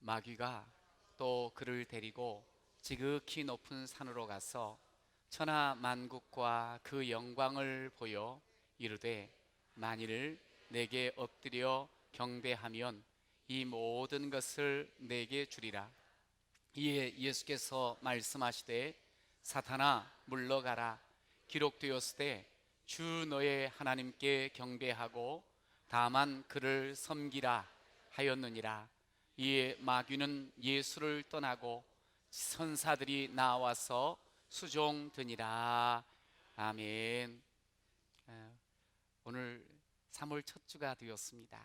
마귀가 또 그를 데리고 지극히 높은 산으로 가서 천하 만국과 그 영광을 보여 이르되 만일 내게 엎드려 경배하면 이 모든 것을 내게 주리라. 이에 예수께서 말씀하시되 사탄아 물러가라. 기록되었으되 주 너의 하나님께 경배하고 다만 그를 섬기라 하였느니라. 이에 마귀는 예수를 떠나고 선사들이 나와서 수종드니라. 아멘. 오늘 3월 첫 주가 되었습니다.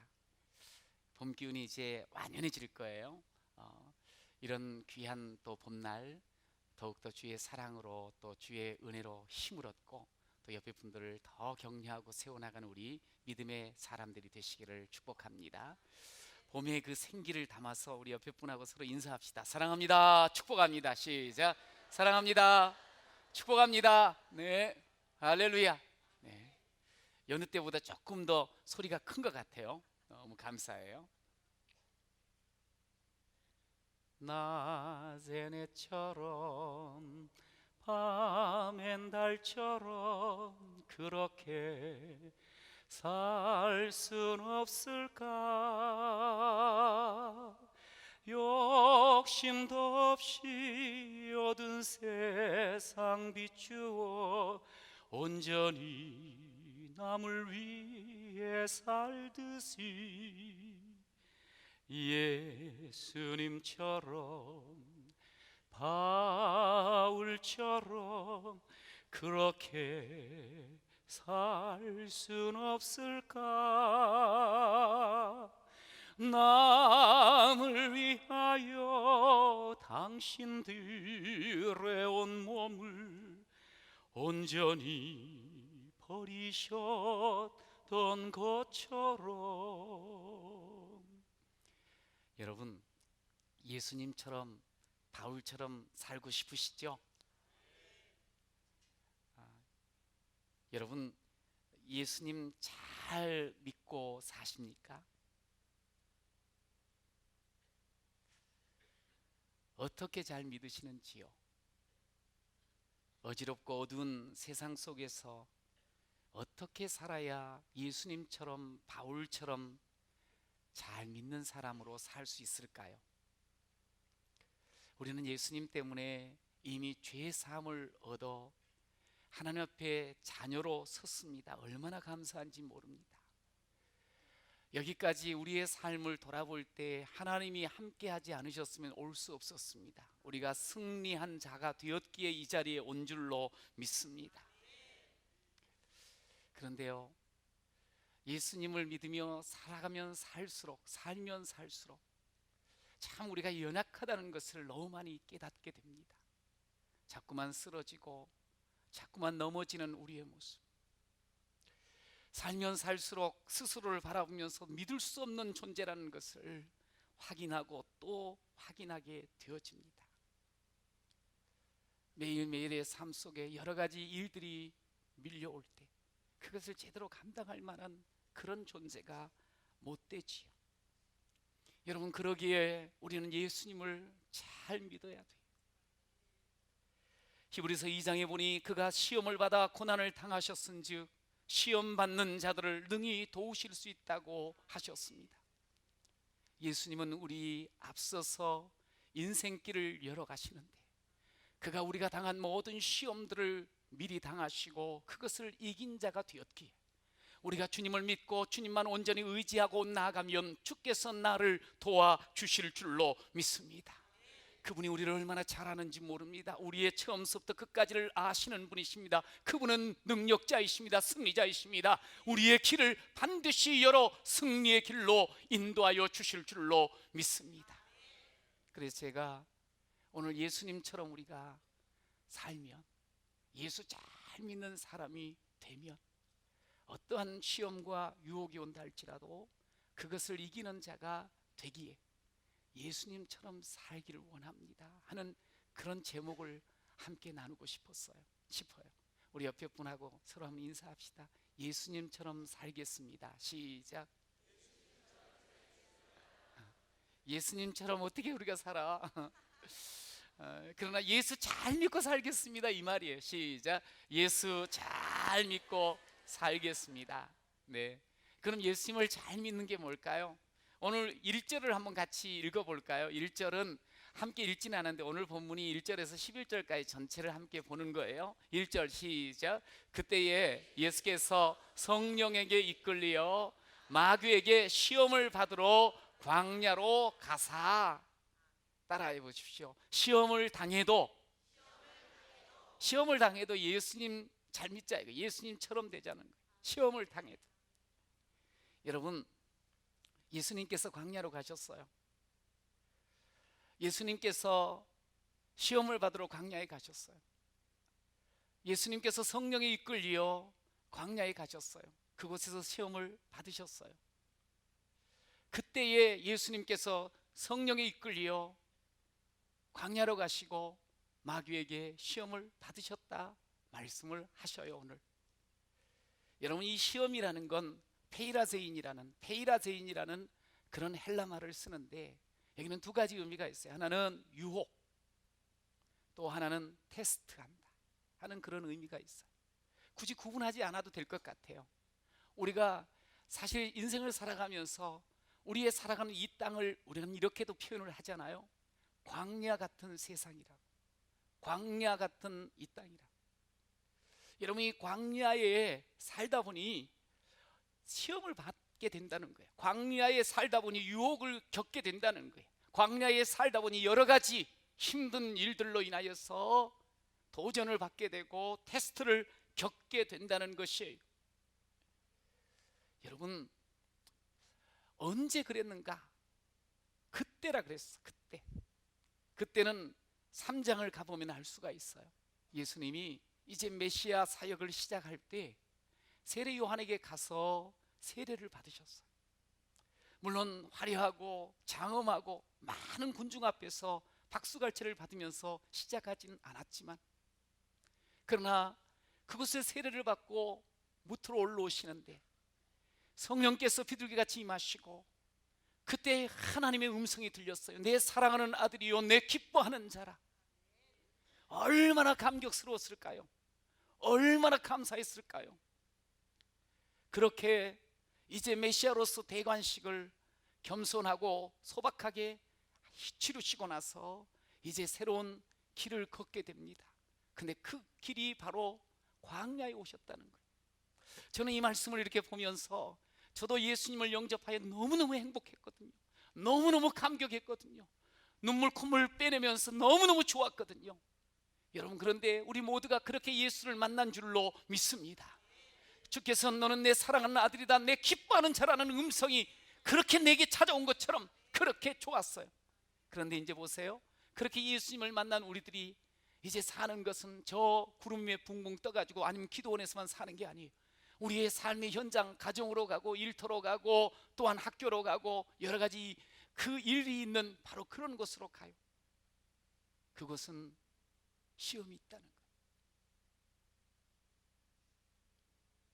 봄 기운이 이제 완연해질 거예요. 이런 귀한 또 봄날 더욱더 주의 사랑으로 또 주의 은혜로 힘을 얻고 또 옆에 분들을 더 격려하고 세워나가는 우리 믿음의 사람들이 되시기를 축복합니다. 봄의 그 생기를 담아서 우리 옆에 분하고 서로 인사합시다. 사랑합니다. 축복합니다. 시작. 사랑합니다. 축복합니다. 네, 할렐루야. 네, 여느 때보다 조금 더 소리가 큰 것 같아요. 너무 감사해요. 낮엔 해처럼 밤엔 달처럼 그렇게 살 순 없을까? 욕심도 없이 얻은 세상 비추어 온전히 남을 위해 살듯이 예수님처럼 바울처럼 그렇게 살 순 없을까? 남을 위하여 당신들의 온몸을 온전히 버리셨던 것처럼. 여러분, 예수님처럼 바울처럼 살고 싶으시죠? 여러분, 예수님 잘 믿고 사십니까? 어떻게 잘 믿으시는지요? 어지럽고 어두운 세상 속에서 어떻게 살아야 예수님처럼 바울처럼 잘 믿는 사람으로 살 수 있을까요? 우리는 예수님 때문에 이미 죄 사함을 얻어 하나님 앞에 자녀로 섰습니다. 얼마나 감사한지 모릅니다. 여기까지 우리의 삶을 돌아볼 때 하나님이 함께하지 않으셨으면 올 수 없었습니다. 우리가 승리한 자가 되었기에 이 자리에 온 줄로 믿습니다. 그런데요, 예수님을 믿으며 살아가면 살수록, 살면 살수록 참 우리가 연약하다는 것을 너무 많이 깨닫게 됩니다. 자꾸만 쓰러지고 자꾸만 넘어지는 우리의 모습, 살면 살수록 스스로를 바라보면서 믿을 수 없는 존재라는 것을 확인하고 또 확인하게 되어집니다. 매일매일의 삶 속에 여러 가지 일들이 밀려올 때 그것을 제대로 감당할 만한 그런 존재가 못 되지요. 여러분, 그러기에 우리는 예수님을 잘 믿어야 돼요. 히브리서 2장에 보니 그가 시험을 받아 고난을 당하셨은즉 시험 받는 자들을 능히 도우실 수 있다고 하셨습니다. 예수님은 우리 앞서서 인생길을 열어가시는데 그가 우리가 당한 모든 시험들을 미리 당하시고 그것을 이긴 자가 되었기에 우리가 주님을 믿고 주님만 온전히 의지하고 나아가면 주께서 나를 도와주실 줄로 믿습니다. 그분이 우리를 얼마나 잘 아는지 모릅니다. 우리의 처음부터 끝까지를 아시는 분이십니다. 그분은 능력자이십니다. 승리자이십니다. 우리의 길을 반드시 열어 승리의 길로 인도하여 주실 줄로 믿습니다. 그래서 제가 오늘 예수님처럼 우리가 살면, 예수 잘 믿는 사람이 되면 어떠한 시험과 유혹이 온다 할지라도 그것을 이기는 자가 되기에 예수님처럼 살기를 원합니다 하는 그런 제목을 함께 나누고 싶어요. 우리 옆에 분하고 서로 한번 인사합시다. 예수님처럼 살겠습니다. 시작. 예수님처럼 어떻게 우리가 살아? 그러나 예수 잘 믿고 살겠습니다, 이 말이에요. 시작. 예수 잘 믿고 살겠습니다. 네. 그럼 예수님을 잘 믿는 게 뭘까요? 오늘 1절을 한번 같이 읽어볼까요? 1절은 함께 읽지는 않았는데 오늘 본문이 1절에서 11절까지 전체를 함께 보는 거예요. 1절 시작. 그때에 예수께서 성령에게 이끌리어 마귀에게 시험을 받으러 광야로 가사. 따라해 보십시오. 시험을 당해도 예수님 잘 믿자 이거. 예수님처럼 되자는 거예요. 시험을 당해도. 여러분, 예수님께서 광야로 가셨어요. 예수님께서 시험을 받으러 광야에 가셨어요. 예수님께서 성령에 이끌려 광야에 가셨어요. 그곳에서 시험을 받으셨어요. 그때에 예수님께서 성령에 이끌려 광야로 가시고 마귀에게 시험을 받으셨다 말씀을 하셔요. 오늘 여러분, 이 시험이라는 건 페이라제인이라는 그런 헬라 말을 쓰는데 여기는 두 가지 의미가 있어요. 하나는 유혹, 또 하나는 테스트한다 하는 그런 의미가 있어요. 굳이 구분하지 않아도 될 것 같아요. 우리가 사실 인생을 살아가면서 우리의 살아가는 이 땅을 우리는 이렇게도 표현을 하잖아요. 광야 같은 세상이라고, 광야 같은 이 땅이라고. 여러분, 이 광야에 살다 보니 시험을 받게 된다는 거예요. 광야에 살다 보니 유혹을 겪게 된다는 거예요. 광야에 살다 보니 여러 가지 힘든 일들로 인하여서 도전을 받게 되고 테스트를 겪게 된다는 것이에요. 여러분, 언제 그랬는가? 그때라 그랬어. 그때는 3장을 가보면 알 수가 있어요. 예수님이 이제 메시아 사역을 시작할 때 세례 요한에게 가서 세례를 받으셨어요. 물론 화려하고 장엄하고 많은 군중 앞에서 박수갈채를 받으면서 시작하지는 않았지만, 그러나 그곳에 세례를 받고 무트로 올라오시는데 성령께서 비둘기같이 임하시고 그때 하나님의 음성이 들렸어요. 내 사랑하는 아들이요 내 기뻐하는 자라. 얼마나 감격스러웠을까요? 얼마나 감사했을까요? 그렇게 이제 메시아로서 대관식을 겸손하고 소박하게 치르시고 나서 이제 새로운 길을 걷게 됩니다. 근데 그 길이 바로 광야에 오셨다는 거예요. 저는 이 말씀을 이렇게 보면서 저도 예수님을 영접하여 너무너무 행복했거든요. 너무너무 감격했거든요. 눈물 콧물 빼내면서 너무너무 좋았거든요. 여러분, 그런데 우리 모두가 그렇게 예수를 만난 줄로 믿습니다. 주께서 너는 내 사랑하는 아들이다, 내 기뻐하는 자라는 음성이 그렇게 내게 찾아온 것처럼 그렇게 좋았어요. 그런데 이제 보세요. 그렇게 예수님을 만난 우리들이 이제 사는 것은 저 구름 위에 붕붕 떠가지고 아니면 기도원에서만 사는 게 아니에요. 우리의 삶의 현장, 가정으로 가고 일터로 가고 또한 학교로 가고 여러 가지 그 일이 있는 바로 그런 곳으로 가요. 그것은 시험이 있다는 거예요.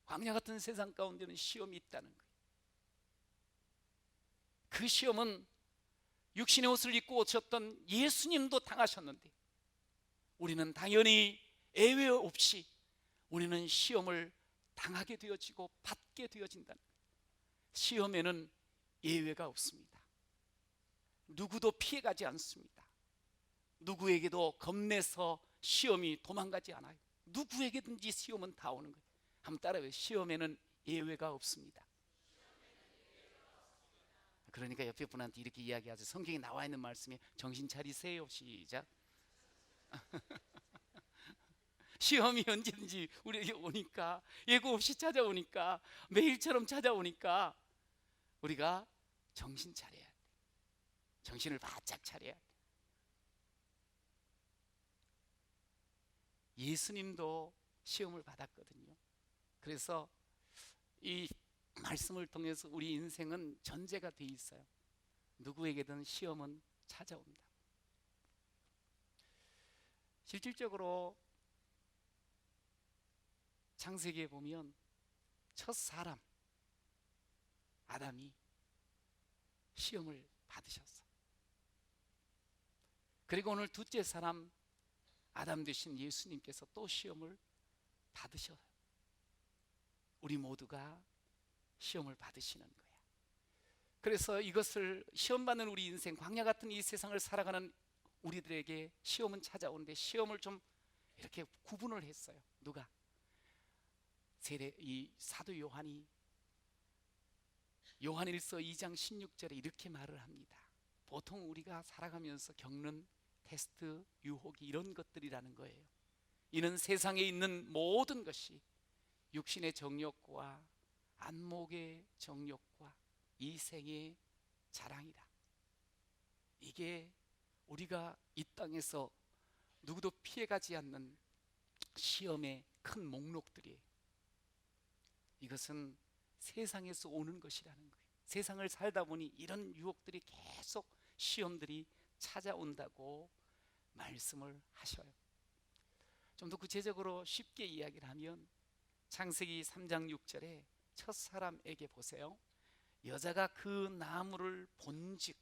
광야 같은 세상 가운데는 시험이 있다는 거예요. 그 시험은 육신의 옷을 입고 오셨던 예수님도 당하셨는데 우리는 당연히 예외 없이 우리는 시험을 당하게 되어지고 받게 되어진다는 거예요. 시험에는 예외가 없습니다. 누구도 피해가지 않습니다. 누구에게도 겁내서 시험이 도망가지 않아요. 누구에게든지 시험은 다 오는 거예요. 한번 따라해요. 시험에는 예외가 없습니다. 그러니까 옆에 분한테 이렇게 이야기하죠. 성경에 나와 있는 말씀에 정신 차리세요. 시작. 시험이 언제든지 우리에게 오니까, 예고 없이 찾아오니까, 매일처럼 찾아오니까 우리가 정신 차려야 돼. 정신을 바짝 차려야 돼. 예수님도 시험을 받았거든요. 그래서 이 말씀을 통해서 우리 인생은 전제가 돼 있어요. 누구에게든 시험은 찾아온다. 실질적으로 창세기에 보면 첫 사람 아담이 시험을 받으셨어. 그리고 오늘 둘째 사람 아담 되신 예수님께서 또 시험을 받으셔요. 우리 모두가 시험을 받으시는 거야. 그래서 이것을 시험받는 우리 인생, 광야 같은 이 세상을 살아가는 우리들에게 시험은 찾아오는데 시험을 좀 이렇게 구분을 했어요. 누가? 이 사도 요한이 요한일서 2장 16절에 이렇게 말을 합니다. 보통 우리가 살아가면서 겪는 테스트, 유혹이 이런 것들이라는 거예요. 이는 세상에 있는 모든 것이 육신의 정욕과 안목의 정욕과 이생의 자랑이라. 이게 우리가 이 땅에서 누구도 피해가지 않는 시험의 큰 목록들이에요. 이것은 세상에서 오는 것이라는 거예요. 세상을 살다 보니 이런 유혹들이 계속 시험들이 찾아온다고 말씀을 하셔요. 좀 더 구체적으로 쉽게 이야기를 하면 창세기 3장 6절에 첫사람에게 보세요. 여자가 그 나무를 본즉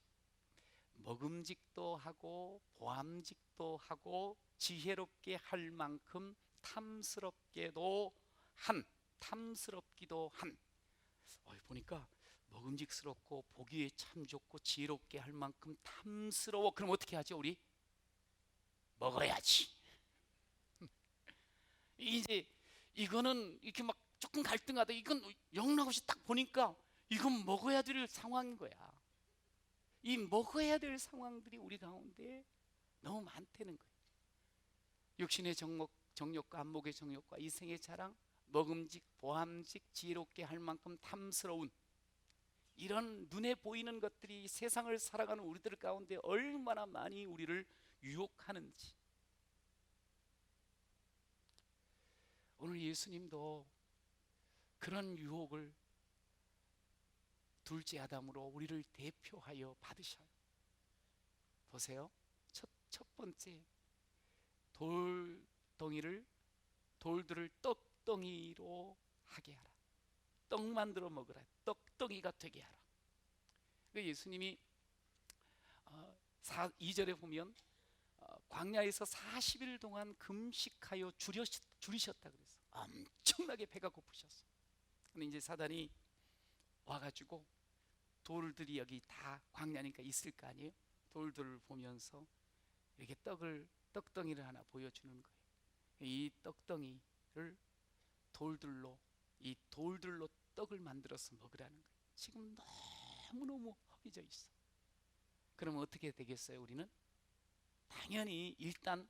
먹음직도 하고 보암직도 하고 지혜롭게 할 만큼 탐스럽기도 한 보니까 먹음직스럽고 보기에 참 좋고 지혜롭게 할 만큼 탐스러워. 그럼 어떻게 하죠? 우리 먹어야지. 이제 이거는 이렇게 막 조금 갈등하다, 이건 영락없이 딱 보니까 이건 먹어야 될 상황인 거야. 이 먹어야 될 상황들이 우리 가운데 너무 많다는 거예요. 육신의 정욕과 안목의 정욕과 이생의 자랑, 먹음직, 보암직, 지혜롭게 할 만큼 탐스러운 이런 눈에 보이는 것들이 세상을 살아가는 우리들 가운데 얼마나 많이 우리를 유혹하는지. 오늘 예수님도 그런 유혹을 둘째 아담으로 우리를 대표하여 받으셔요. 보세요. 첫 번째, 돌들을 떡덩이로 하게 하라. 떡 만들어 먹으라. 떡덩이가 되게 하라. 예수님이 2절에 보면 광야에서 40일 동안 금식하여 줄이셨다 그랬어. 엄청나게 배가 고프셨어. 근데 이제 사단이 와가지고 돌들이 여기 다 광야니까 있을 거 아니에요. 돌들을 보면서 이렇게 떡덩이를 하나 보여주는 거예요. 이 떡덩이를 돌들로 떡을 만들어서 먹으라는 거예요. 지금 너무너무 허기져 있어. 그러면 어떻게 되겠어요? 우리는 당연히 일단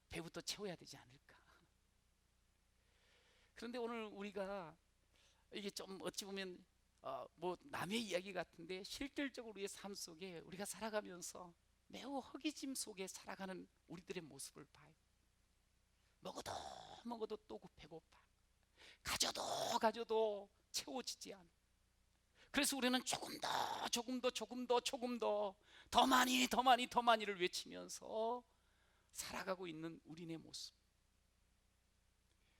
배부터 채워야 되지 않을까. 그런데 오늘 우리가 이게 좀 어찌 보면 뭐 남의 이야기 같은데 실질적으로 우리의 삶 속에 우리가 살아가면서 매우 허기짐 속에 살아가는 우리들의 모습을 봐요. 먹어도 또 배고파. 가져도 채워지지 않아. 그래서 우리는 조금 더 많이를 외치면서 살아가고 있는 우리네 모습.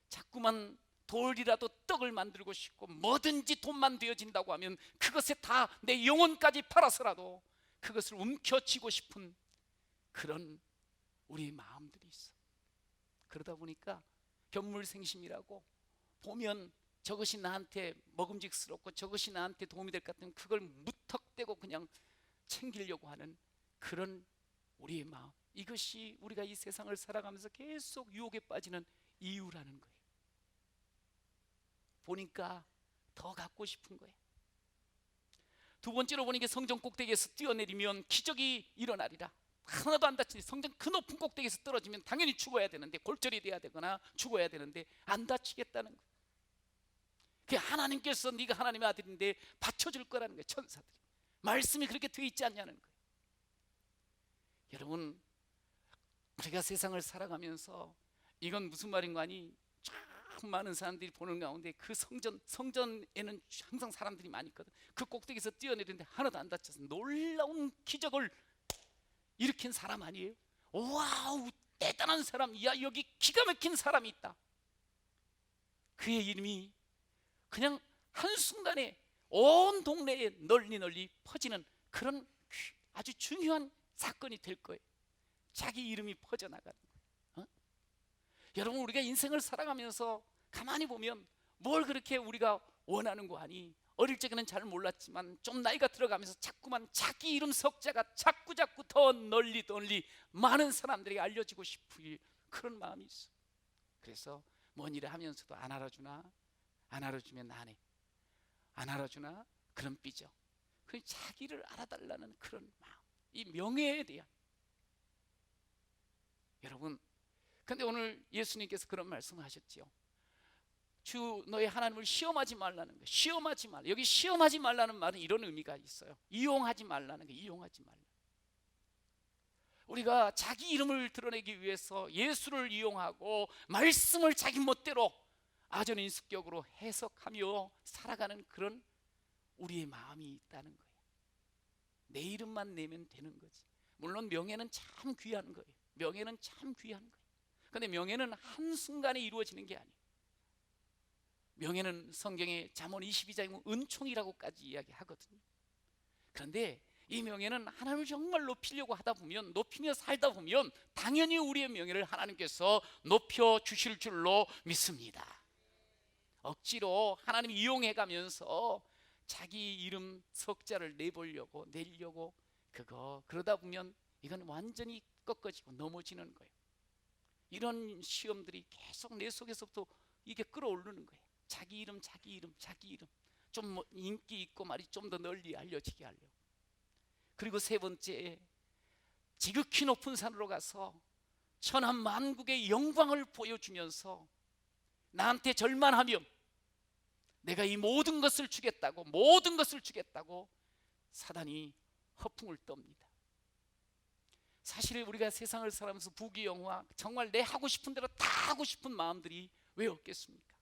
자꾸만 돌이라도 떡을 만들고 싶고 뭐든지 돈만 되어진다고 하면 그것에 다 내 영혼까지 팔아서라도 그것을 움켜쥐고 싶은 그런 우리의 마음들이 있어. 그러다 보니까 견물생심이라고 보면 저것이 나한테 먹음직스럽고 저것이 나한테 도움이 될 것 같으면 그걸 무턱대고 그냥 챙기려고 하는 그런 우리의 마음, 이것이 우리가 이 세상을 살아가면서 계속 유혹에 빠지는 이유라는 거예요. 보니까 더 갖고 싶은 거예요. 두 번째로 보니까 성전 꼭대기에서 뛰어내리면 기적이 일어나리라. 하나도 안 다치니 성전 그 높은 꼭대기에서 떨어지면 당연히 죽어야 되는데, 골절이 돼야 되거나 죽어야 되는데 안 다치겠다는 거예요. 그 하나님께서 네가 하나님의 아들인데 받쳐줄 거라는 거예요. 천사들이 말씀이 그렇게 되어 있지 않냐는 거예요. 여러분, 우리가 세상을 살아가면서 이건 무슨 말인 거 아니? 참 많은 사람들이 보는 가운데 그 성전에는 항상 사람들이 많이 있거든. 그 꼭대기에서 뛰어내리는데 하나도 안 다쳐서 놀라운 기적을 일으킨 사람 아니에요? 와우, 대단한 사람. 야, 여기 기가 막힌 사람이 있다. 그의 이름이 그냥 한순간에 온 동네에 널리 퍼지는 그런 아주 중요한 사건이 될 거예요. 자기 이름이 퍼져나가는 거예요. 여러분, 우리가 인생을 살아가면서 가만히 보면 뭘 그렇게 우리가 원하는 거 아니? 어릴 적에는 잘 몰랐지만 좀 나이가 들어가면서 자꾸만 자기 이름 석자가 자꾸 더 널리 많은 사람들에게 알려지고 싶은 그런 마음이 있어. 그래서 뭔 일을 하면서도 안 알아주나? 안 알아주면 안 해. 안 알아주나? 그럼 삐져. 그 자기를 알아달라는 그런 마음, 이 명예에 대한. 여러분, 근데 오늘 예수님께서 그런 말씀을 하셨지요. 주 너의 하나님을 시험하지 말라는 거예요. 시험하지 말라. 여기 시험하지 말라는 말은 이런 의미가 있어요. 이용하지 말라는 거예요. 이용하지 말라. 우리가 자기 이름을 드러내기 위해서 예수를 이용하고 말씀을 자기 멋대로 아전인수격으로 해석하며 살아가는 그런 우리의 마음이 있다는 거예요. 내 이름만 내면 되는 거지. 물론 명예는 참 귀한 거예요. 명예는 참 귀한 거예요. 그런데 명예는 한순간에 이루어지는 게 아니에요. 명예는 성경의 잠언 22장에 보면 은총이라고까지 이야기하거든요. 그런데 이 명예는 하나님을 정말 높이려고 하다 보면, 높이며 살다 보면 당연히 우리의 명예를 하나님께서 높여주실 줄로 믿습니다. 억지로 하나님 이용해가면서 자기 이름 석자를 내려고 그러다 보면 이건 완전히 꺾어지고 넘어지는 거예요. 이런 시험들이 계속 내 속에서부터 이게 끌어오르는 거예요. 자기 이름 좀 인기 있고 말이 좀 더 널리 알려지게 하려고. 그리고 세 번째, 지극히 높은 산으로 가서 천하 만국의 영광을 보여주면서 나한테 절만하면 내가 이 모든 것을 주겠다고 사단이 허풍을 떱니다. 사실 우리가 세상을 살아가면서 부귀영화, 정말 내 하고 싶은 대로 다 하고 싶은 마음들이 왜 없겠습니까?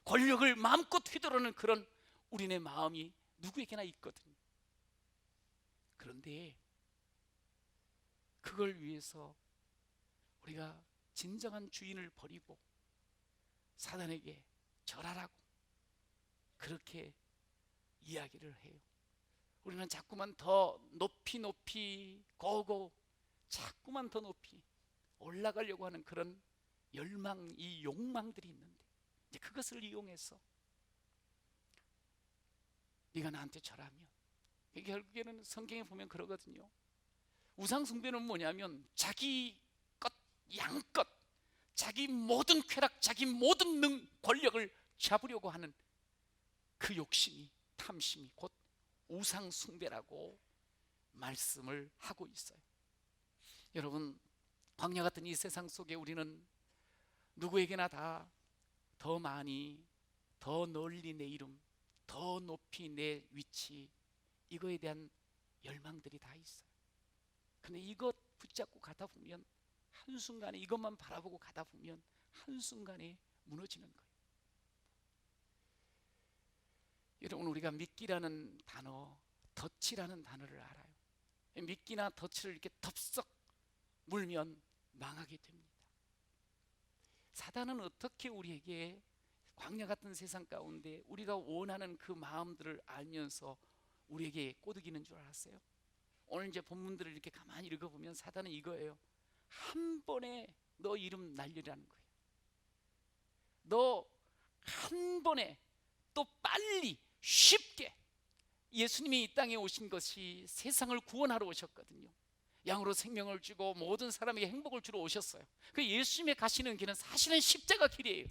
권력을 마음껏 휘두르는 그런 우리네 마음이 누구에게나 있거든요. 그런데 그걸 위해서 우리가 진정한 주인을 버리고 사단에게 절하라고 그렇게 이야기를 해요. 우리는 자꾸만 더 높이 고고 자꾸만 더 높이 올라가려고 하는 그런 열망, 이 욕망들이 있는데, 이제 그것을 이용해서 네가 나한테 절하면, 결국에는 성경에 보면 그러거든요. 우상 숭배는 뭐냐면 자기 것 양껏 자기 모든 쾌락, 자기 모든 권력을 잡으려고 하는 그 욕심이, 탐심이 곧 우상 숭배라고 말씀을 하고 있어요. 여러분, 광야 같은 이 세상 속에 우리는 누구에게나 다 더 많이, 더 널리 내 이름, 더 높이 내 위치, 이거에 대한 열망들이 다 있어요. 근데 이것 붙잡고 가다 보면 한순간에, 이것만 바라보고 가다 보면 한순간에 무너지는 거예요. 여러분, 우리가 믿기라는 단어, 덫이라는 단어를 알아요. 믿기나 덫을 이렇게 덥석 물면 망하게 됩니다. 사단은 어떻게 우리에게 광야 같은 세상 가운데 우리가 원하는 그 마음들을 알면서 우리에게 꼬드기는 줄 알았어요? 오늘 이제 본문들을 이렇게 가만히 읽어보면 사단은 이거예요. 한 번에 너 이름 날리라는 거예요. 너 한 번에 또 빨리 쉽게. 예수님이 이 땅에 오신 것이 세상을 구원하러 오셨거든요. 양으로 생명을 주고 모든 사람에게 행복을 주러 오셨어요. 그 예수님의 가시는 길은 사실은 십자가 길이에요.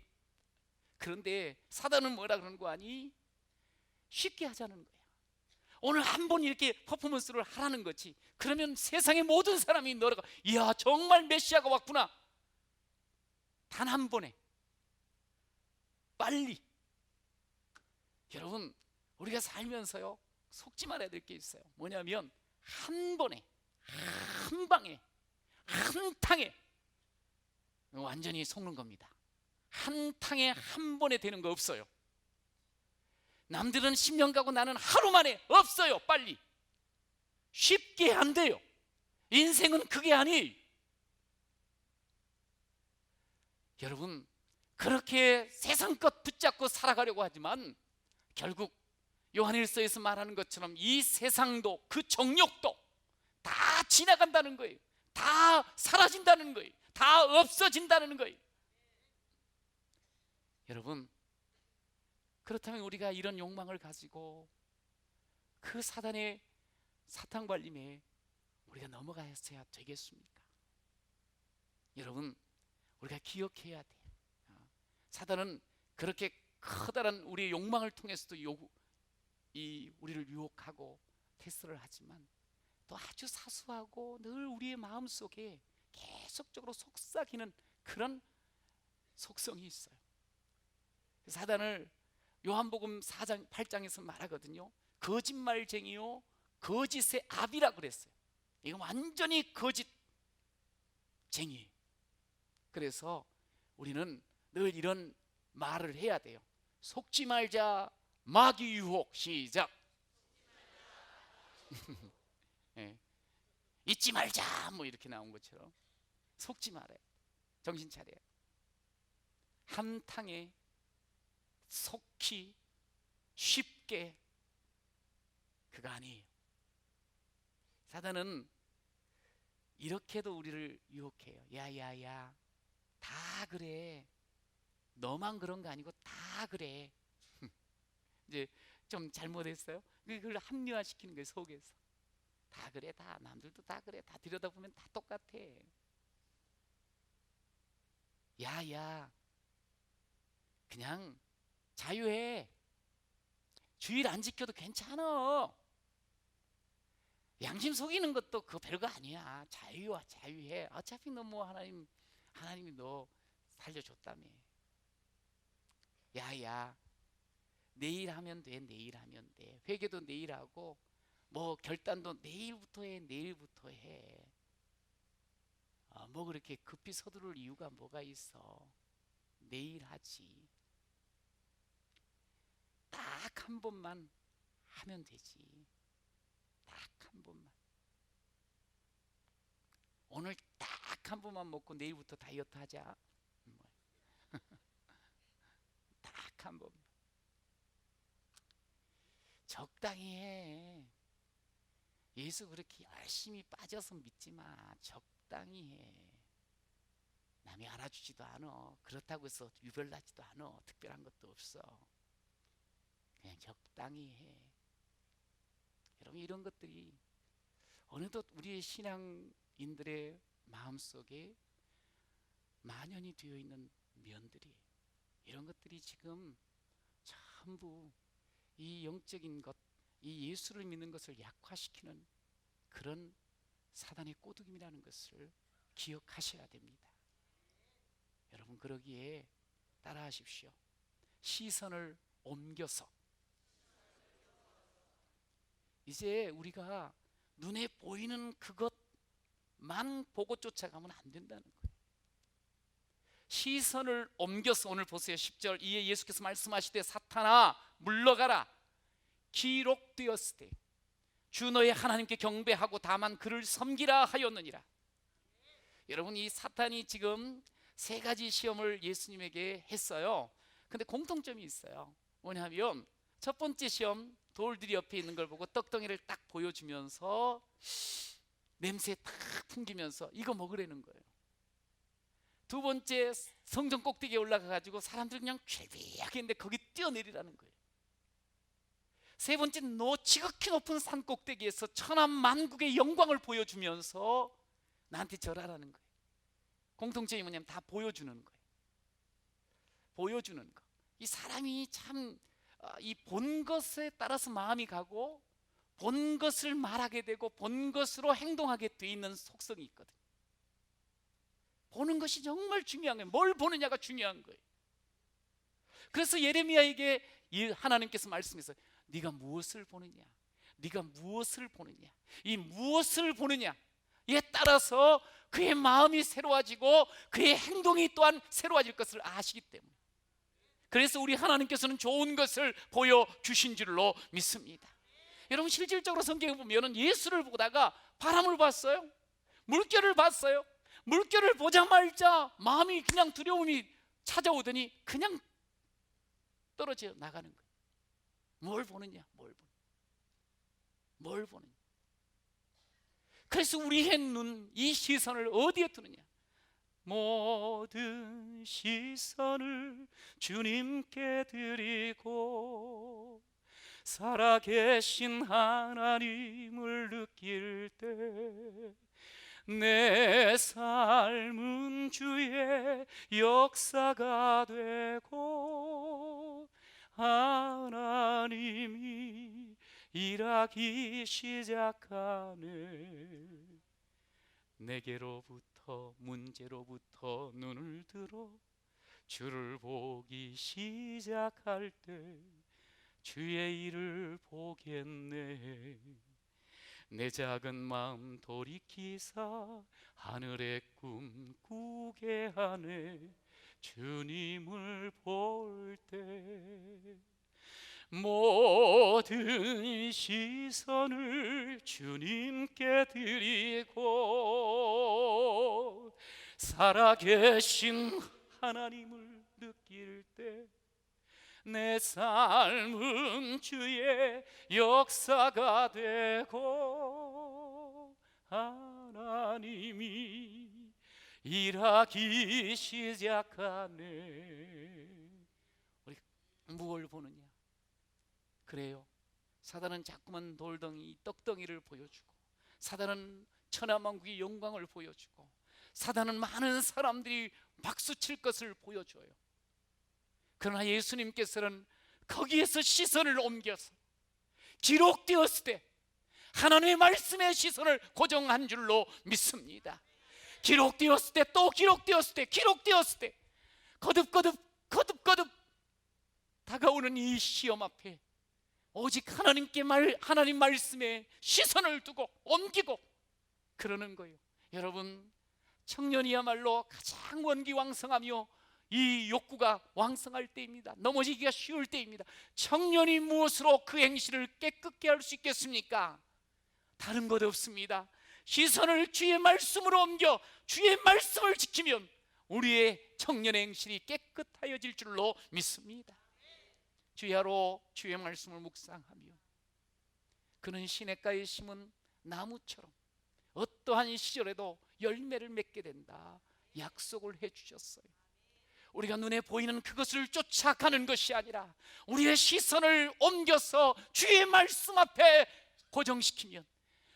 그런데 사단은 뭐라 그러는 거 아니? 쉽게 하자는 거야. 오늘 한 번 이렇게 퍼포먼스를 하라는 거지. 그러면 세상의 모든 사람이 너가 이야 정말 메시아가 왔구나. 단 한 번에 빨리. 여러분, 우리가 살면서요 속지 말아야 될 게 있어요. 뭐냐면 한 번에, 한 방에, 한 탕에 완전히 속는 겁니다. 한 탕에 한 번에 되는 거 없어요. 남들은 10년 가고 나는 하루 만에. 없어요. 빨리 쉽게 안 돼요. 인생은 그게 아니에요. 여러분, 그렇게 세상 것 붙잡고 살아가려고 하지만 결국 요한일서에서 말하는 것처럼 이 세상도 그 정욕도 다 지나간다는 거예요. 다 사라진다는 거예요. 다 없어진다는 거예요. 여러분, 그렇다면 우리가 이런 욕망을 가지고 그 사탄 관림에 우리가 넘어가야 되겠습니까? 여러분, 우리가 기억해야 돼요. 사단은 그렇게 커다란 우리의 욕망을 통해서도 우리를 유혹하고 테스트를 하지만 또 아주 사소하고 늘 우리의 마음속에 계속적으로 속삭이는 그런 속성이 있어요. 사단을 요한복음 4장 8장에서 말하거든요. 거짓말쟁이요 거짓의 아비라 그랬어요. 이거 완전히 거짓쟁이에요. 그래서 우리는 늘 이런 말을 해야 돼요. 속지 말자 마귀 유혹. 시작. 네. 잊지 말자 뭐 이렇게 나온 것처럼 속지 말아요. 정신 차려요. 한탕에 속히 쉽게 그거 아니에요. 사단은 이렇게도 우리를 유혹해요. 야야야, 다 그래. 너만 그런 거 아니고 다 그래. 이제 좀 잘못했어요. 그걸 합리화시키는 거예요. 속에서 다 그래, 다 남들도 다 그래, 다 들여다보면 다 똑같아. 야야, 그냥 자유해. 주일 안 지켜도 괜찮아. 양심 속이는 것도 그거 별거 아니야. 자유해. 어차피 너 뭐 하나님이 너 살려줬다며. 야야, 내일 하면 돼. 내일 하면 돼. 회개도 내일 하고 뭐 결단도 내일부터 해. 뭐 그렇게 급히 서두를 이유가 뭐가 있어. 내일 하지. 딱 한 번만 하면 되지. 딱 한 번만. 오늘 딱 한 번만 먹고 내일부터 다이어트 하자. 딱 한 번만. 적당히 해. 예수 그렇게 열심히 빠져서 믿지 마. 적당히 해. 남이 알아주지도 않아. 그렇다고 해서 유별나지도 않아. 특별한 것도 없어. 그냥 적당히 해. 여러분, 이런 것들이 어느덧 우리의 신앙인들의 마음속에 만연이 되어 있는 면들이, 이런 것들이 지금 전부 이 영적인 것, 이 예수를 믿는 것을 약화시키는 그런 사단의 꼬드김이라는 것을 기억하셔야 됩니다. 여러분, 그러기에 따라하십시오. 시선을 옮겨서. 이제 우리가 눈에 보이는 그것만 보고 쫓아가면 안 된다는 거예요. 시선을 옮겨서. 오늘 보세요. 10절 이에 예수께서 말씀하시되 사탄아 물러가라. 기록되었으되 주 너의 하나님께 경배하고 다만 그를 섬기라 하였느니라. 여러분, 이 사탄이 지금 세 가지 시험을 예수님에게 했어요. 근데 공통점이 있어요. 뭐냐면 첫 번째 시험, 돌들이 옆에 있는 걸 보고 떡덩이를 딱 보여주면서 냄새 딱 풍기면서 이거 먹으라는 거예요. 두 번째, 성전 꼭대기에 올라가 가지고 사람들 그냥 괴비하게 있는데 거기 뛰어내리라는 거예요. 세 번째, 지극히 높은 산 꼭대기에서 천한 만국의 영광을 보여주면서 나한테 절하라는 거예요. 공통점이 뭐냐면 다 보여주는 거예요. 보여주는 거. 이 사람이 참 이 본 것에 따라서 마음이 가고 본 것을 말하게 되고 본 것으로 행동하게 돼 있는 속성이 있거든요. 보는 것이 정말 중요한 거예요. 뭘 보느냐가 중요한 거예요. 그래서 예레미야에게 하나님께서 말씀했어요. 네가 무엇을 보느냐, 네가 무엇을 보느냐, 이 무엇을 보느냐에 따라서 그의 마음이 새로워지고 그의 행동이 또한 새로워질 것을 아시기 때문에, 그래서 우리 하나님께서는 좋은 것을 보여주신 줄로 믿습니다. 여러분, 실질적으로 성경에 보면 예수를 보다가 바람을 봤어요. 물결을 봤어요. 물결을 보자마자 마음이 그냥 두려움이 찾아오더니 그냥 떨어져 나가는 거예요. 뭘 보느냐, 뭘 보느냐. 그래서 우리의 눈, 이 시선을 어디에 두느냐? 모든 시선을 주님께 드리고 살아계신 하나님을 느낄 때 내 삶은 주의 역사가 되고 하나님이 일하기 시작하네. 내게로부터 문제로부터 눈을 들어 주를 보기 시작할 때 주의 일을 보겠네. 내 작은 마음 돌이키사 하늘의 꿈 꾸게 하네. 주님을 볼 때 모든 시선을 주님께 드리고 살아계신 하나님을 느낄 때 내 삶은 주의 역사가 되고 하나님이 일하기 시작하네. 우리 무엇을 보느냐? 그래요, 사단은 자꾸만 돌덩이, 떡덩이를 보여주고, 사단은 천하만국의 영광을 보여주고, 사단은 많은 사람들이 박수칠 것을 보여줘요. 그러나 예수님께서는 거기에서 시선을 옮겨서 기록되었을 때 하나님의 말씀의 시선을 고정한 줄로 믿습니다. 기록되었을 때, 또 기록되었을 때, 기록되었을 때 거듭거듭 다가오는 이 시험 앞에 오직 하나님 말씀에 시선을 두고 옮기고 그러는 거예요. 여러분, 청년이야말로 가장 원기왕성하며 이 욕구가 왕성할 때입니다. 넘어지기가 쉬울 때입니다. 청년이 무엇으로 그 행실을 깨끗게 할 수 있겠습니까? 다른 것 없습니다. 시선을 주의 말씀으로 옮겨 주의 말씀을 지키면 우리의 청년의 행실이 깨끗하여질 줄로 믿습니다. 주야로 주의 말씀을 묵상하며 그는 시냇가에 심은 나무처럼 어떠한 시절에도 열매를 맺게 된다 약속을 해주셨어요. 우리가 눈에 보이는 그것을 쫓아가는 것이 아니라 우리의 시선을 옮겨서 주의 말씀 앞에 고정시키면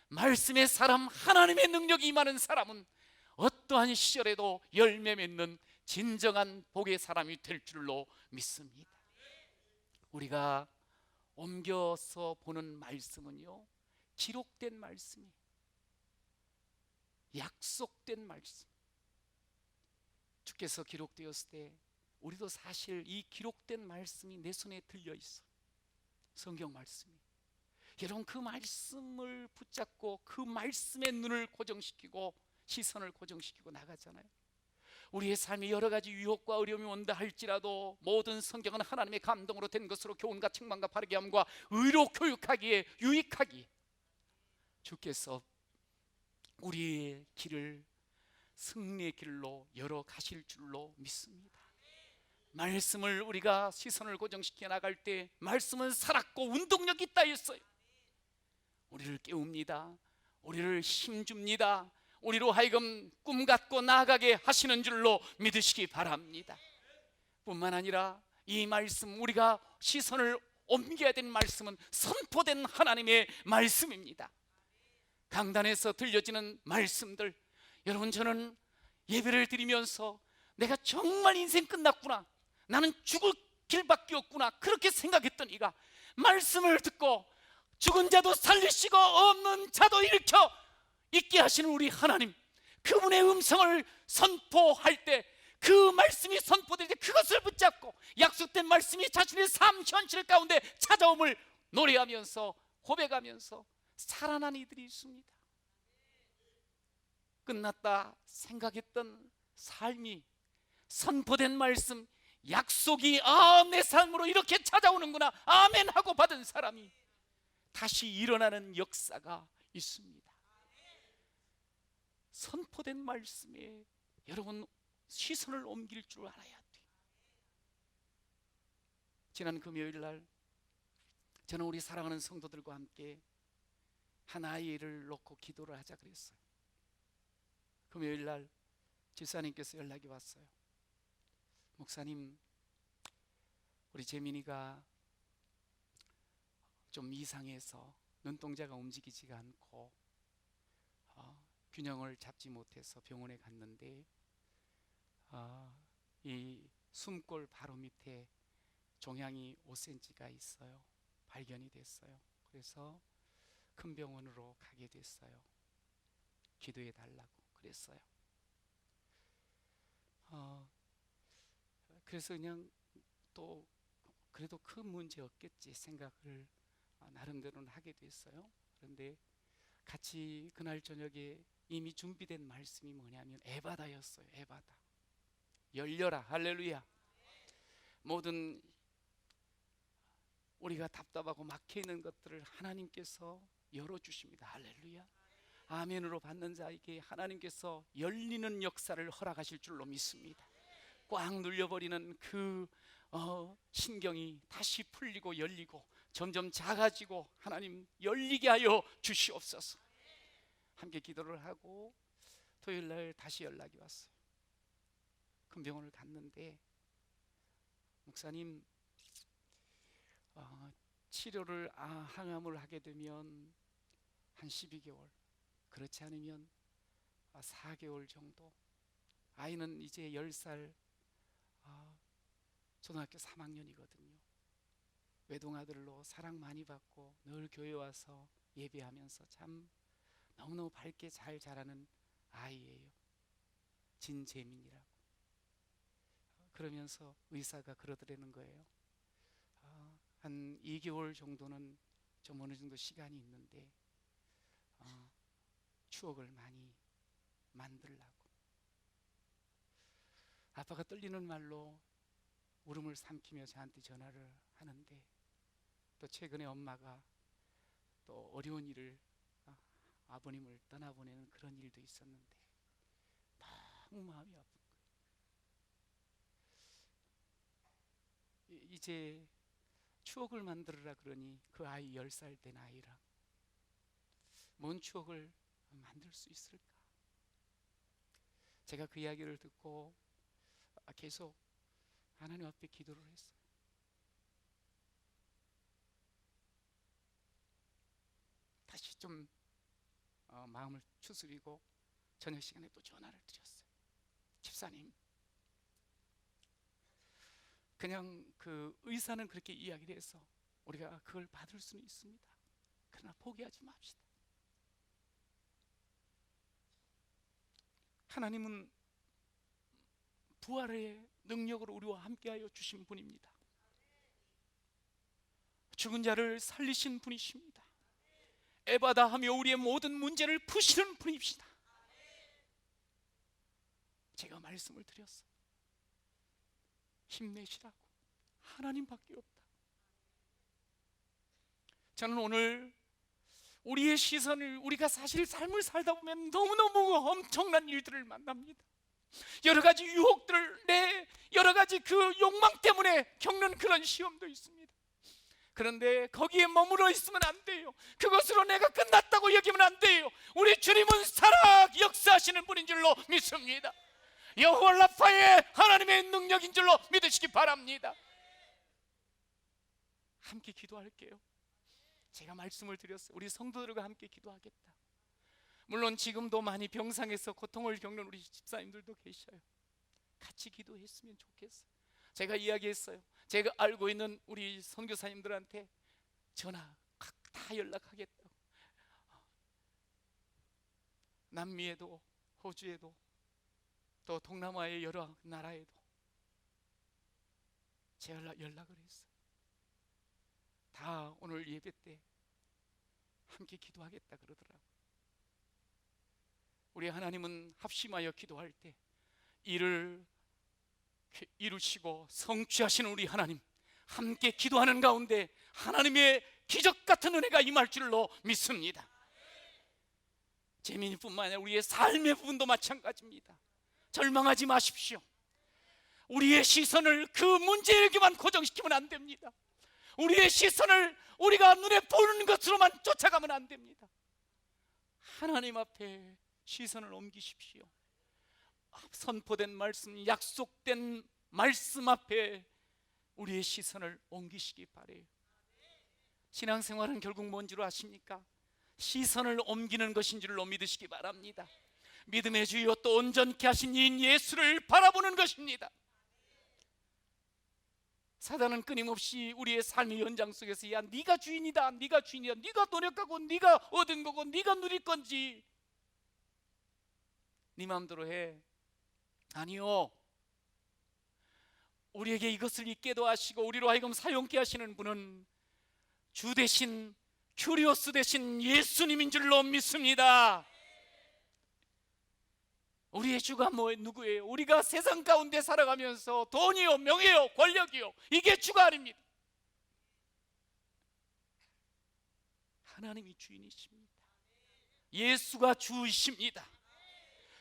말씀의 사람, 하나님의 능력이 임하는 사람은 어떠한 시절에도 열매 맺는 진정한 복의 사람이 될 줄로 믿습니다. 우리가 옮겨서 보는 말씀은요, 기록된 말씀이에요. 약속된 말씀. 주께서 기록되었을 때 우리도 사실 이 기록된 말씀이 내 손에 들려 있어. 성경 말씀이. 여러분, 그 말씀을 붙잡고 그 말씀의 눈을 고정시키고 시선을 고정시키고 나가잖아요. 우리의 삶이 여러 가지 유혹과 어려움이 온다 할지라도 모든 성경은 하나님의 감동으로 된 것으로 교훈과 책망과 바르게 함과 의로 교육하기에 유익하기, 주께서 우리의 길을 승리의 길로 열어 가실 줄로 믿습니다. 말씀을 우리가 시선을 고정시켜 나갈 때 말씀은 살았고 운동력이 있다 했어요. 우리를 깨웁니다. 우리를 힘줍니다. 우리로 하여금 꿈 갖고 나아가게 하시는 줄로 믿으시기 바랍니다. 뿐만 아니라 이 말씀, 우리가 시선을 옮겨야 될 말씀은 선포된 하나님의 말씀입니다. 강단에서 들려지는 말씀들, 여러분, 저는 예배를 드리면서 내가 정말 인생 끝났구나, 나는 죽을 길밖에 없구나, 그렇게 생각했던 이가 말씀을 듣고 죽은 자도 살리시고 없는 자도 일으켜 있게 하시는 우리 하나님, 그분의 음성을 선포할 때, 그 말씀이 선포될 때 그것을 붙잡고 약속된 말씀이 자신의 삶 현실 가운데 찾아옴을 노래하면서 고백하면서 살아난 이들이 있습니다. 끝났다 생각했던 삶이 선포된 말씀, 약속이 내 삶으로 이렇게 찾아오는구나, 아멘 하고 받은 사람이 다시 일어나는 역사가 있습니다. 선포된 말씀에 여러분 시선을 옮길 줄 알아야 돼요. 지난 금요일 날 저는 우리 사랑하는 성도들과 함께 한 아이를 놓고 기도를 하자 그랬어요. 금요일 날 집사님께서 연락이 왔어요. 목사님, 우리 재민이가 좀 이상해서 눈동자가 움직이지가 않고 균형을 잡지 못해서 병원에 갔는데 이 숨골 바로 밑에 종양이 5cm가 있어요. 발견이 됐어요. 그래서 큰 병원으로 가게 됐어요. 기도해 달라고 그랬어요. 그래서 그냥 또 그래도 큰 문제 없겠지 생각을 나름대로는 하게 됐어요. 그런데 같이 그날 저녁에 이미 준비된 말씀이 뭐냐면 에바다였어요. 에바다. 열려라. 할렐루야. 모든 우리가 답답하고 막혀있는 것들을 하나님께서 열어주십니다. 할렐루야. 아멘으로 받는 자에게 하나님께서 열리는 역사를 허락하실 줄로 믿습니다. 꽉 눌려버리는 그 신경이 다시 풀리고 열리고 점점 작아지고 하나님 열리게 하여 주시옵소서. 함께 기도를 하고 토요일날 다시 연락이 왔어요. 큰 병원을 갔는데 목사님, 치료를 항암을 하게 되면 한 12개월, 그렇지 않으면 4개월 정도. 아이는 이제 10살, 초등학교 3학년이거든요. 외동아들로 사랑 많이 받고 늘 교회 와서 예배하면서 참 너무너무 밝게 잘 자라는 아이예요. 진재민이라고. 그러면서 의사가 그러더라는 거예요. 한 2개월 정도는 좀 어느 정도 시간이 있는데 추억을 많이 만들라고. 아빠가 떨리는 말로 울음을 삼키며 저한테 전화를 하는데, 또 최근에 엄마가 또 어려운 일을, 아버님을 떠나보내는 그런 일도 있었는데 너무 마음이 아픈 거예요. 이제 추억을 만들어라 그러니 그 아이 10살 된 아이랑 뭔 추억을 만들 수 있을까? 제가 그 이야기를 듣고 계속 하나님 앞에 기도를 했어요. 다시 좀 마음을 추스리고 저녁 시간에 또 전화를 드렸어요. 집사님, 그냥 그 의사는 그렇게 이야기를 해서 우리가 그걸 받을 수는 있습니다. 그러나 포기하지 맙시다. 하나님은 부활의 능력으로 우리와 함께하여 주신 분입니다. 죽은 자를 살리신 분이십니다. 에바다 하며 우리의 모든 문제를 푸시는 분이십니다. 제가 말씀을 드렸어요. 힘내시라고. 하나님밖에 없다. 저는 오늘 우리의 시선을, 우리가 사실 삶을 살다 보면 너무너무 엄청난 일들을 만납니다. 여러 가지 유혹들, 내 여러 가지 그 욕망 때문에 겪는 그런 시험도 있습니다. 그런데 거기에 머물러 있으면 안 돼요. 그것으로 내가 끝났다고 여기면 안 돼요. 우리 주님은 살아 역사하시는 분인 줄로 믿습니다. 여호와 라파의 하나님의 능력인 줄로 믿으시기 바랍니다. 함께 기도할게요. 제가 말씀을 드렸어요. 우리 성도들과 함께 기도하겠다. 물론 지금도 많이 병상에서 고통을 겪는 우리 집사님들도 계셔요. 같이 기도했으면 좋겠어요. 제가 이야기했어요. 제가 알고 있는 우리 선교사님들한테 전화 다 연락하겠다고. 남미에도, 호주에도, 또 동남아의 여러 나라에도 제가 연락을 했어요. 다 오늘 예배 때 함께 기도하겠다 그러더라고요. 우리 하나님은 합심하여 기도할 때 일을 이루시고 성취하시는 우리 하나님, 함께 기도하는 가운데 하나님의 기적 같은 은혜가 임할 줄로 믿습니다. 재민이뿐만 아니라 우리의 삶의 부분도 마찬가지입니다. 절망하지 마십시오. 우리의 시선을 그 문제에게만 고정시키면 안 됩니다. 우리의 시선을 우리가 눈에 보는 것으로만 쫓아가면 안 됩니다. 하나님 앞에 시선을 옮기십시오. 선포된 말씀, 약속된 말씀 앞에 우리의 시선을 옮기시기 바래요. 신앙생활은 결국 뭔지로 아십니까? 시선을 옮기는 것인 줄로 믿으시기 바랍니다. 믿음의 주여 또 온전케 하신 이 예수를 바라보는 것입니다. 사단은 끊임없이 우리의 삶의 연장 속에서 야 네가 주인이다, 네가 주인이야, 네가 노력하고 네가 얻은 거고 네가 누릴 건지 네 마음대로 해. 아니요, 우리에게 이것을 잊게도 하시고 우리로 하여금 사용케 하시는 분은 주 대신 큐리오스 대신 예수님인 줄로 믿습니다. 우리의 주가 누구예요? 우리가 세상 가운데 살아가면서 돈이요, 명예요, 권력이요, 이게 주가 아닙니다. 하나님이 주인이십니다. 예수가 주이십니다.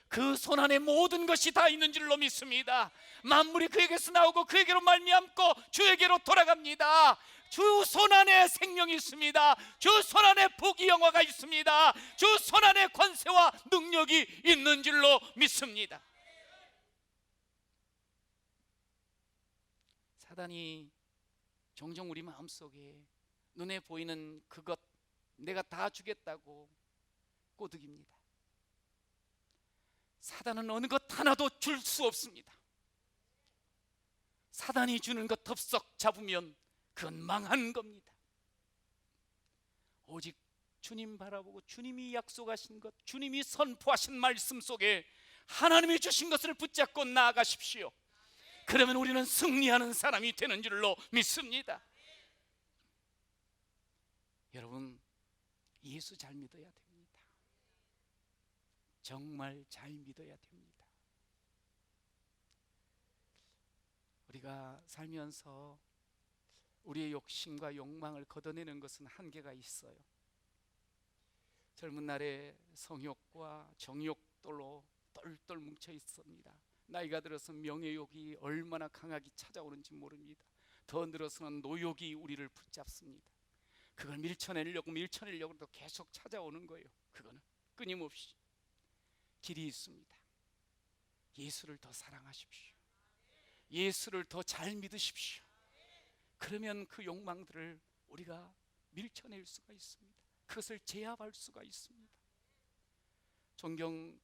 그 손안에 모든 것이 다 있는 줄로 믿습니다. 만물이 그에게서 나오고 그에게로 말미암고 주에게로 돌아갑니다. 주 손안에 생명이 있습니다. 주 손안에 복이 영화가 있습니다. 주 손안에 권세와 능력이 있는 줄로 믿습니다. 사단이 종종 우리 마음속에 눈에 보이는 그것 내가 다 주겠다고 꼬드깁니다. 사단은 어느 것 하나도 줄 수 없습니다. 사단이 주는 것 덥석 잡으면 그건 망한 겁니다. 오직 주님 바라보고 주님이 약속하신 것, 주님이 선포하신 말씀 속에 하나님이 주신 것을 붙잡고 나아가십시오. 그러면 우리는 승리하는 사람이 되는 줄로 믿습니다. 여러분, 예수 잘 믿어야 됩니다. 정말 잘 믿어야 됩니다. 우리가 살면서 우리의 욕심과 욕망을 걷어내는 것은 한계가 있어요. 젊은 날에 성욕과 정욕돌로 똘똘 뭉쳐 있습니다. 나이가 들어서 명예욕이 얼마나 강하게 찾아오는지 모릅니다. 더 늘어서는 노욕이 우리를 붙잡습니다. 그걸 밀쳐내려고 또 계속 찾아오는 거예요. 그거는 끊임없이 길이 있습니다. 예수를 더 사랑하십시오. 예수를 더 잘 믿으십시오. 그러면 그 욕망들을 우리가 밀쳐낼 수가 있습니다. 그것을 제압할 수가 있습니다. 존경했던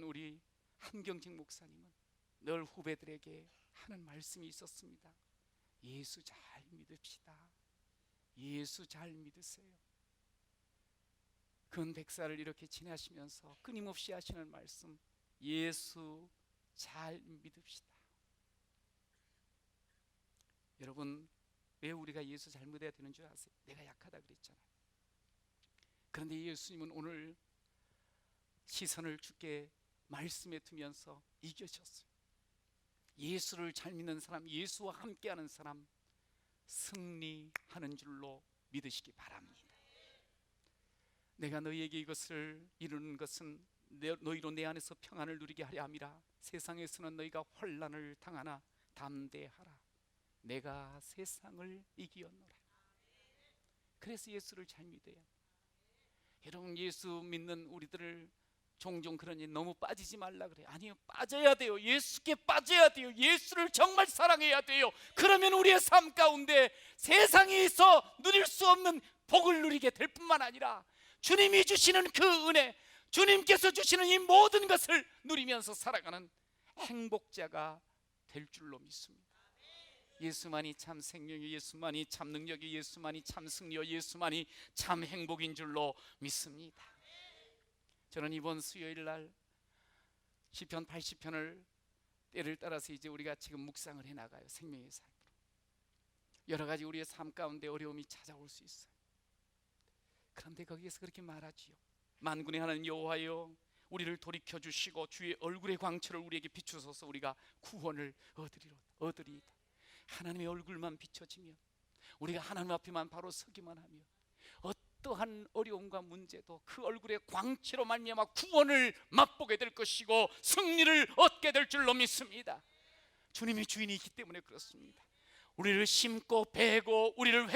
우리 함경직 목사님은 늘 후배들에게 하는 말씀이 있었습니다. 예수 잘 믿읍시다. 예수 잘 믿으세요. 근 100살을 이렇게 지내시면서 끊임없이 하시는 말씀, 예수 잘 믿읍시다. 여러분, 왜 우리가 예수 잘 믿어야 되는 줄 아세요? 내가 약하다 그랬잖아요. 그런데 예수님은 오늘 시선을 주께 말씀에 두면서 이겨셨어요. 예수를 잘 믿는 사람, 예수와 함께하는 사람 승리하는 줄로 믿으시기 바랍니다. 내가 너희에게 이것을 이루는 것은 너희로 내 안에서 평안을 누리게 하려 함이라. 세상에서는 너희가 환난을 당하나 담대하라. 내가 세상을 이기었노라. 그래서 예수를 잘 믿어야 합니다. 여러분, 예수 믿는 우리들을 종종 그러니 너무 빠지지 말라 그래요. 아니요, 빠져야 돼요. 예수께 빠져야 돼요. 예수를 정말 사랑해야 돼요. 그러면 우리의 삶 가운데 세상에서 누릴 수 없는 복을 누리게 될 뿐만 아니라 주님이 주시는 그 은혜, 주님께서 주시는 이 모든 것을 누리면서 살아가는 행복자가 될 줄로 믿습니다. 예수만이 참 생명이, 예수만이 참 능력이, 예수만이 참 승리요, 예수만이 참 행복인 줄로 믿습니다. 저는 이번 수요일 날 시편 80편을 때를 따라서 이제 우리가 지금 묵상을 해나가요. 생명의 삶으로 여러 가지 우리의 삶 가운데 어려움이 찾아올 수 있어요. 그런데 거기에서 그렇게 말하지요. 만군의 하나님 여호와여, 우리를 돌이켜 주시고 주의 얼굴의 광채를 우리에게 비추소서. 우리가 구원을 얻으리이다. 하나님의 얼굴만 비춰지면, 우리가 하나님 앞에만 바로 서기만 하면 어떠한 어려움과 문제도 그 얼굴의 광채로 말미암아 구원을 맛보게 될 것이고 승리를 얻게 될 줄로 믿습니다. 주님이 주인이기 때문에 그렇습니다. 우리를 심고 베고 우리를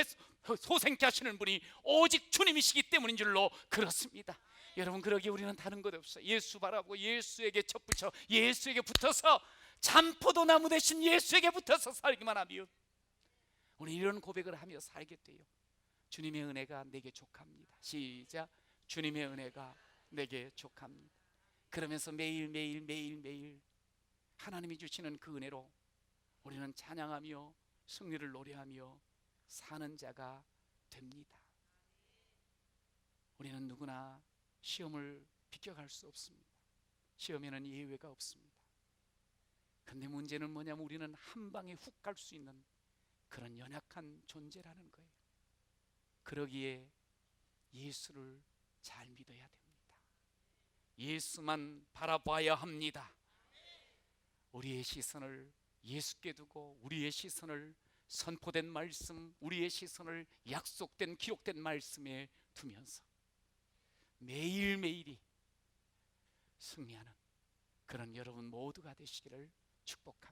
소생케 하시는 분이 오직 주님이시기 때문인 줄로 그렇습니다. 여러분, 그러기에 우리는 다른 것 없어요. 예수 바라보고 예수에게 척붙여 예수에게 붙어서 잠포도 나무 대신 예수에게 붙어서 살기만 하면 우리 이런 고백을 하며 살게 돼요. 주님의 은혜가 내게 족합니다. 시작. 주님의 은혜가 내게 족합니다. 그러면서 매일 하나님이 주시는 그 은혜로 우리는 찬양하며 승리를 노래하며 사는 자가 됩니다. 우리는 누구나 시험을 비껴갈 수 없습니다. 시험에는 예외가 없습니다. 근데 문제는 뭐냐면 우리는 한 방에 훅 갈 수 있는 그런 연약한 존재라는 거예요. 그러기에 예수를 잘 믿어야 됩니다. 예수만 바라봐야 합니다. 우리의 시선을 예수께 두고 우리의 시선을 선포된 말씀, 우리의 시선을 약속된 기록된 말씀에 두면서 매일매일이 승리하는 그런 여러분 모두가 되시기를 축복합니다.